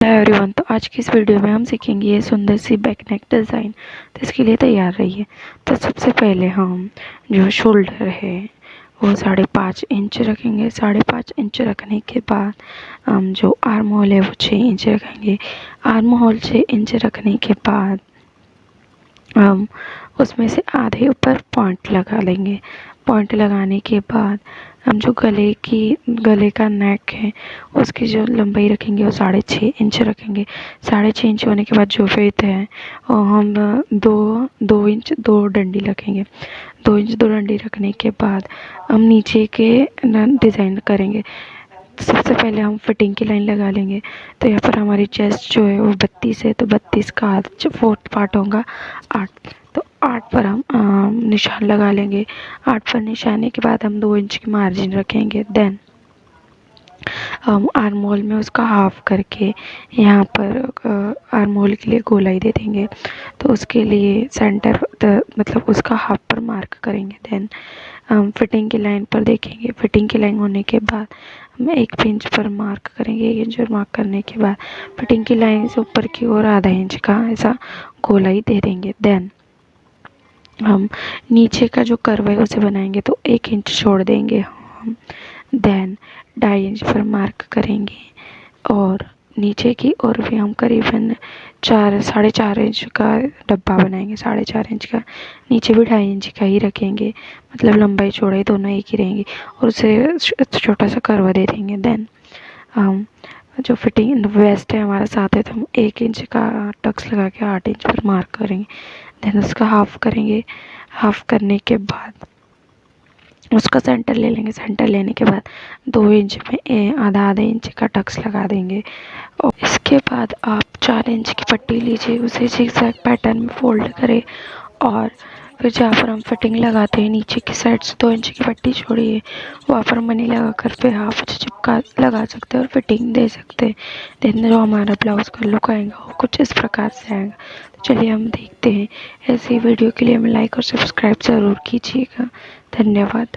Hello everyone. तो आज की इस वीडियो में हम सीखेंगे ये सुंदर सी बैक नेक डिज़ाइन। तो इसके लिए तैयार रहिए। तो सबसे पहले हम जो शोल्डर है वो 5.5 इंच रखेंगे। 5.5 इंच रखने के बाद हम जो आर्म होल है वो 6 इंच रखेंगे। आर्म होल 6 इंच रखने के बाद हम उसमें से आधे ऊपर पॉइंट लगा लेंगे। पॉइंट लगाने के बाद हम जो गले का नेक है उसकी जो लंबाई रखेंगे वो 6.5 इंच रखेंगे। 6.5 इंच होने के बाद जो विड्थ है वो हम दो इंच 2 डंडी रखेंगे। 2 इंच 2 डंडी रखने के बाद हम नीचे के डिज़ाइन करेंगे। सबसे पहले हम फिटिंग की लाइन लगा लेंगे। तो यहाँ पर हमारी चेस्ट जो है वो 32 है, तो 32 का आधा फोर्थ पार्ट होगा 8। तो 8 पर हम निशान लगा लेंगे। 8 पर निशाने के बाद हम 2 इंच की मार्जिन रखेंगे। देन हम आर्म होल में उसका हाफ करके यहाँ पर आर्म होल के लिए गोलाई दे देंगे। तो उसके लिए सेंटर मतलब उसका हाफ पर मार्क करेंगे। देन हम फिटिंग की लाइन पर देखेंगे। फिटिंग की लाइन होने के बाद हम 1 इंच पर मार्क करेंगे। 1 इंच पर मार्क करने के बाद फिटिंग की लाइन से ऊपर की ओर आधा इंच का ऐसा गोलाई दे देंगे। देन हम नीचे का जो कर्व है उसे बनाएंगे, तो 1 इंच छोड़ देंगे हम। देन 2.5 इंच पर मार्क करेंगे और नीचे की ओर भी हम करीबन 4.5 इंच का डब्बा बनाएंगे। 4.5 इंच का नीचे भी 2.5 इंच का ही रखेंगे, मतलब लंबाई चौड़ाई दोनों एक ही रहेंगी और उसे छोटा सा कर्व दे देंगे। देन हम जो फिटिंग वेस्ट है हमारा 7 है, तो हम 1 इंच का टक्स लगा के 8 इंच पर मार्क करेंगे। देन उसका हाफ करेंगे। हाफ करने के बाद उसका सेंटर ले लेंगे। सेंटर लेने के बाद 2 इंच में आधा इंच का टक्स लगा देंगे। और इसके बाद आप 4 इंच की पट्टी लीजिए, उसे जिगजैग पैटर्न में फोल्ड करें और फिर जहाँ पर हम फिटिंग लगाते हैं नीचे की साइड से 2 इंच की पट्टी छोड़िए, वहाँ पर मनी लगा कर पे हाफ इंच चिपका लगा सकते हैं और फिटिंग दे सकते हैं। देन जो हमारा ब्लाउज का लुक आएगा वो कुछ इस प्रकार से आएगा। तो चलिए हम देखते हैं। ऐसी वीडियो के लिए हमें लाइक और सब्सक्राइब ज़रूर कीजिएगा। धन्यवाद।